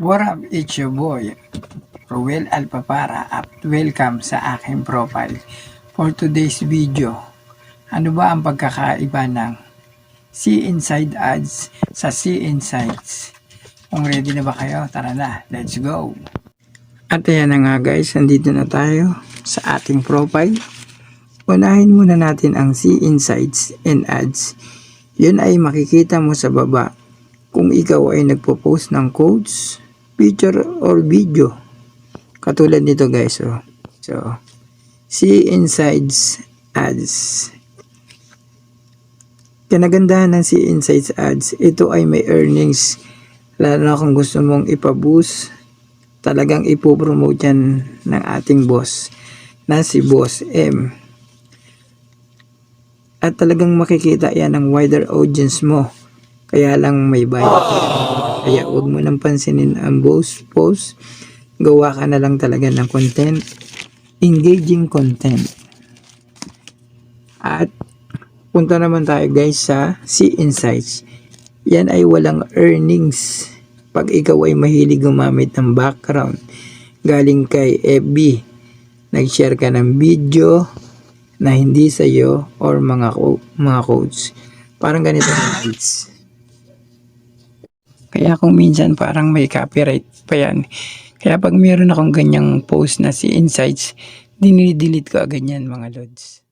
What up, it's your boy, Ruel Alpapara at welcome sa aking profile. For today's video, ano ba ang pagkakaiba ng See Inside ads sa See Insights? Kung ready na ba kayo, tara na, let's go! At ayan na nga guys, nandito na tayo sa ating profile. Unahin muna natin ang See Insights and Ads. Yun ay makikita mo sa baba kung ikaw ay nagpo-post ng codes, picture or video. Katulad nito guys. So See Insights Ads. Kinagandahan ng See Insights Ads, ito ay may earnings. Lalo na kung gusto mong ipaboost, talagang ipopromote yan ng ating boss na si Boss M. At talagang makikita yan ng wider audience mo. Kaya lang may bayad. Kaya huwag mo nang pansinin ang post. Gawa ka na lang talaga ng content. Engaging content. At punta naman tayo guys sa See Insights. Yan ay walang earnings. Pag ikaw ay mahilig gumamit ng background galing kay FB, nag-share ka ng video na hindi sa'yo or mga codes. Parang ganito ang ads. Kaya kung minsan parang may copyright pa yan. Kaya pag meron akong ganyang post na See Insights, dinidelete ko agad yan mga lods.